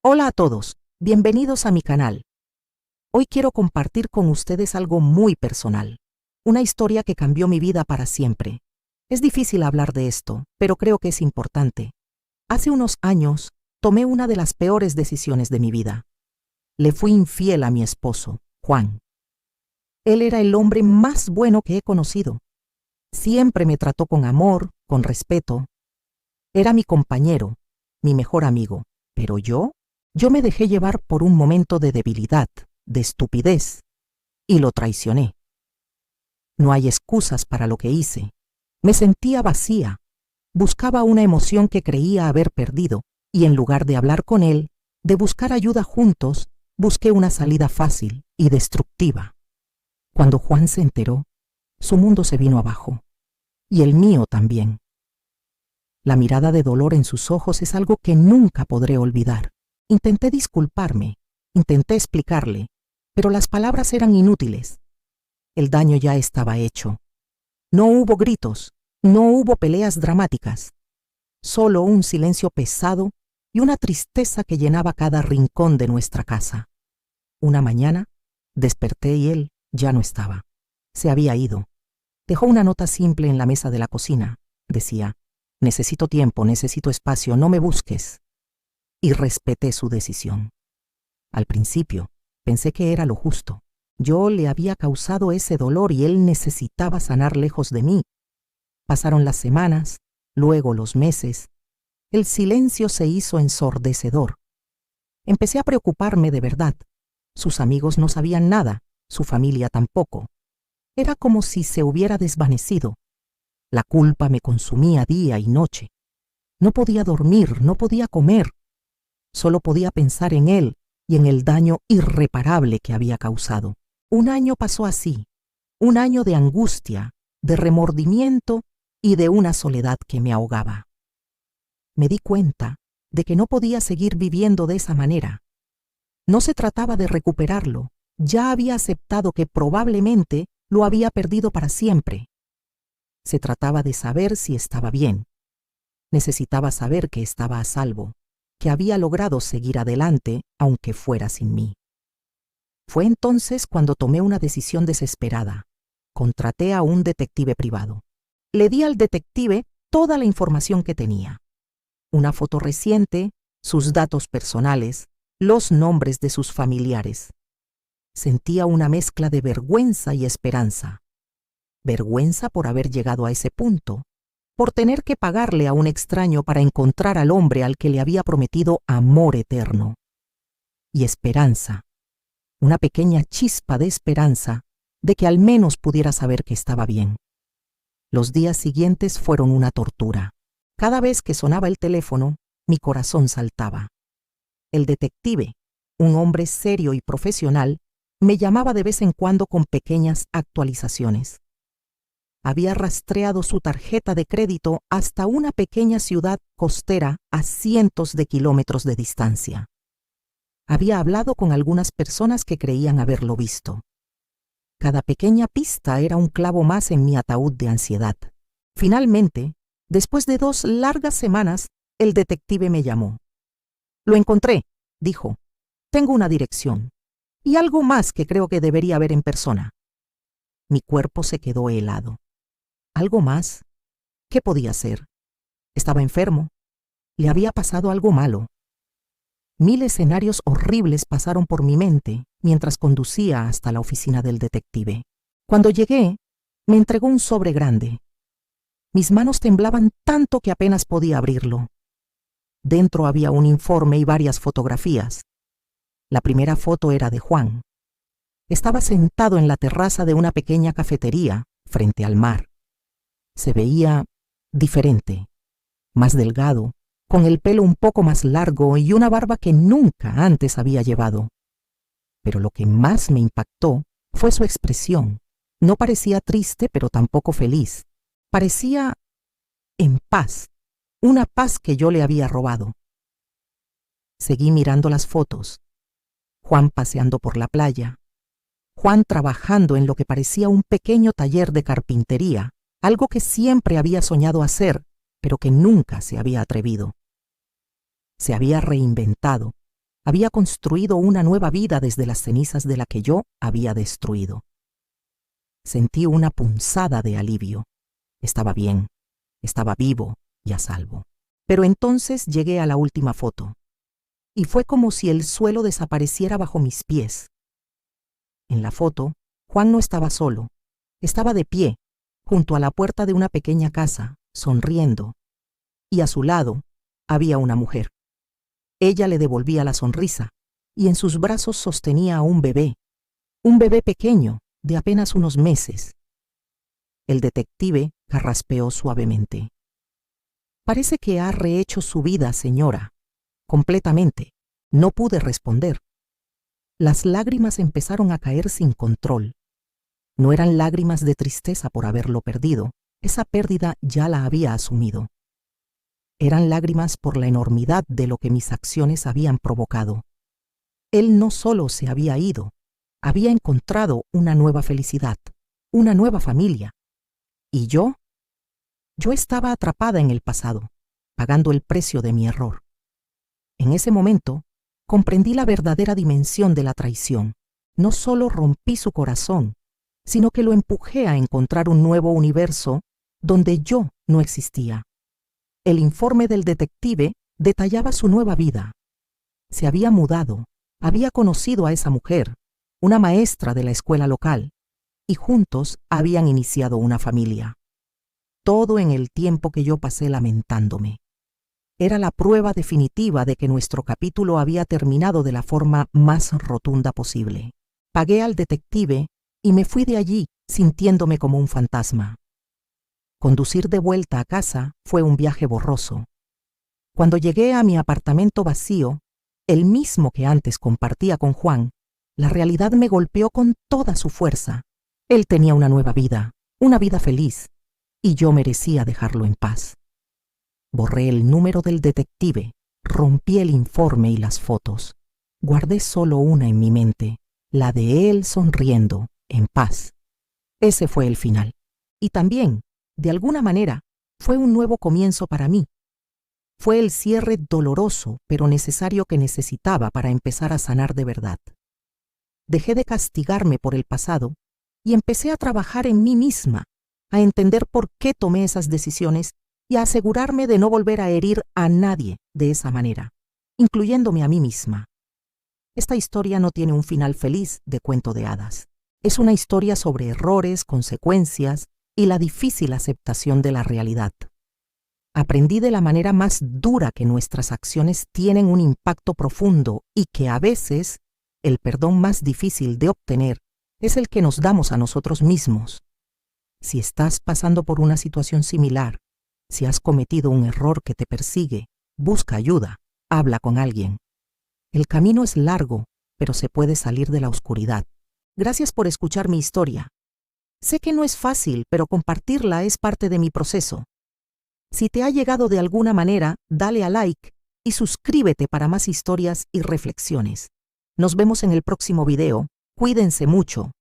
Hola a todos, bienvenidos a mi canal. Hoy quiero compartir con ustedes algo muy personal, una historia que cambió mi vida para siempre. Es difícil hablar de esto, pero creo que es importante. Hace unos años, tomé una de las peores decisiones de mi vida. Le fui infiel a mi esposo, Juan. Él era el hombre más bueno que he conocido. Siempre me trató con amor, con respeto. Era mi compañero, mi mejor amigo, pero yo me dejé llevar por un momento de debilidad, de estupidez, y lo traicioné. No hay excusas para lo que hice. Me sentía vacía. Buscaba una emoción que creía haber perdido, y en lugar de hablar con él, de buscar ayuda juntos, busqué una salida fácil y destructiva. Cuando Juan se enteró, su mundo se vino abajo, y el mío también. La mirada de dolor en sus ojos es algo que nunca podré olvidar. Intenté disculparme, intenté explicarle, pero las palabras eran inútiles. El daño ya estaba hecho. No hubo gritos, no hubo peleas dramáticas, solo un silencio pesado y una tristeza que llenaba cada rincón de nuestra casa. Una mañana, desperté y él ya no estaba. Se había ido. Dejó una nota simple en la mesa de la cocina. Decía: necesito tiempo, necesito espacio, no me busques. Y respeté su decisión. Al principio, pensé que era lo justo. Yo le había causado ese dolor y él necesitaba sanar lejos de mí. Pasaron las semanas, luego los meses. El silencio se hizo ensordecedor. Empecé a preocuparme de verdad. Sus amigos no sabían nada, su familia tampoco. Era como si se hubiera desvanecido. La culpa me consumía día y noche. No podía dormir, no podía comer. Solo podía pensar en él y en el daño irreparable que había causado. Un año pasó así, un año de angustia, de remordimiento y de una soledad que me ahogaba. Me di cuenta de que no podía seguir viviendo de esa manera. No se trataba de recuperarlo, ya había aceptado que probablemente lo había perdido para siempre. Se trataba de saber si estaba bien. Necesitaba saber que estaba a salvo, que había logrado seguir adelante aunque fuera sin mí. Fue entonces cuando tomé una decisión desesperada. Contraté a un detective privado. Le di al detective toda la información que tenía. Una foto reciente, sus datos personales, los nombres de sus familiares. Sentía una mezcla de vergüenza y esperanza. Vergüenza por haber llegado a ese punto, por tener que pagarle a un extraño para encontrar al hombre al que le había prometido amor eterno. Y esperanza, una pequeña chispa de esperanza de que al menos pudiera saber que estaba bien. Los días siguientes fueron una tortura. Cada vez que sonaba el teléfono, mi corazón saltaba. El detective, un hombre serio y profesional, me llamaba de vez en cuando con pequeñas actualizaciones. Había rastreado su tarjeta de crédito hasta una pequeña ciudad costera a cientos de kilómetros de distancia. Había hablado con algunas personas que creían haberlo visto. Cada pequeña pista era un clavo más en mi ataúd de ansiedad. Finalmente, después de 2 largas semanas, el detective me llamó. «Lo encontré», dijo. «Tengo una dirección. Y algo más que creo que debería ver en persona». Mi cuerpo se quedó helado. ¿Algo más? ¿Qué podía ser? Estaba enfermo. Le había pasado algo malo. 1000 escenarios horribles pasaron por mi mente mientras conducía hasta la oficina del detective. Cuando llegué, me entregó un sobre grande. Mis manos temblaban tanto que apenas podía abrirlo. Dentro había un informe y varias fotografías. La primera foto era de Juan. Estaba sentado en la terraza de una pequeña cafetería frente al mar. Se veía diferente, más delgado, con el pelo un poco más largo y una barba que nunca antes había llevado. Pero lo que más me impactó fue su expresión. No parecía triste, pero tampoco feliz. Parecía en paz, una paz que yo le había robado. Seguí mirando las fotos. Juan paseando por la playa. Juan trabajando en lo que parecía un pequeño taller de carpintería, algo que siempre había soñado hacer, pero que nunca se había atrevido. Se había reinventado, Había construido una nueva vida desde las cenizas de la que yo había destruido. Sentí una punzada de alivio. Estaba bien, estaba vivo y a salvo. Pero entonces llegué a la última foto, y fue como si el suelo desapareciera bajo mis pies. En la foto, Juan no estaba solo, estaba de pie, junto a la puerta de una pequeña casa, sonriendo, y a su lado había una mujer. Ella le devolvía la sonrisa, y en sus brazos sostenía a un bebé pequeño, de apenas unos meses. El detective carraspeó suavemente. Parece que ha rehecho su vida, señora. Completamente. No pude responder. Las lágrimas empezaron a caer sin control. No eran lágrimas de tristeza por haberlo perdido. Esa pérdida ya la había asumido. Eran lágrimas por la enormidad de lo que mis acciones habían provocado. Él no solo se había ido, había encontrado una nueva felicidad, una nueva familia. ¿Y yo? Yo estaba atrapada en el pasado, pagando el precio de mi error. En ese momento, comprendí la verdadera dimensión de la traición. No solo rompí su corazón, sino que lo empujé a encontrar un nuevo universo donde yo no existía. El informe del detective detallaba su nueva vida. Se había mudado, había conocido a esa mujer, una maestra de la escuela local, y juntos habían iniciado una familia. Todo en el tiempo que yo pasé lamentándome. Era la prueba definitiva de que nuestro capítulo había terminado de la forma más rotunda posible. Pagué al detective y me fui de allí sintiéndome como un fantasma. Conducir de vuelta a casa fue un viaje borroso. Cuando llegué a mi apartamento vacío, el mismo que antes compartía con Juan, la realidad me golpeó con toda su fuerza. Él tenía una nueva vida, una vida feliz, y yo merecía dejarlo en paz. Borré el número del detective, rompí el informe y las fotos. Guardé solo una en mi mente, la de él sonriendo, en paz. Ese fue el final. Y también, de alguna manera, fue un nuevo comienzo para mí. Fue el cierre doloroso, pero necesario que necesitaba para empezar a sanar de verdad. Dejé de castigarme por el pasado y empecé a trabajar en mí misma, a entender por qué tomé esas decisiones y a asegurarme de no volver a herir a nadie de esa manera, incluyéndome a mí misma. Esta historia no tiene un final feliz de cuento de hadas. Es una historia sobre errores, consecuencias y la difícil aceptación de la realidad. Aprendí de la manera más dura que nuestras acciones tienen un impacto profundo y que a veces el perdón más difícil de obtener es el que nos damos a nosotros mismos. Si estás pasando por una situación similar, si has cometido un error que te persigue, busca ayuda, habla con alguien. El camino es largo, pero se puede salir de la oscuridad. Gracias por escuchar mi historia. Sé que no es fácil, pero compartirla es parte de mi proceso. Si te ha llegado de alguna manera, dale a like y suscríbete para más historias y reflexiones. Nos vemos en el próximo video. Cuídense mucho.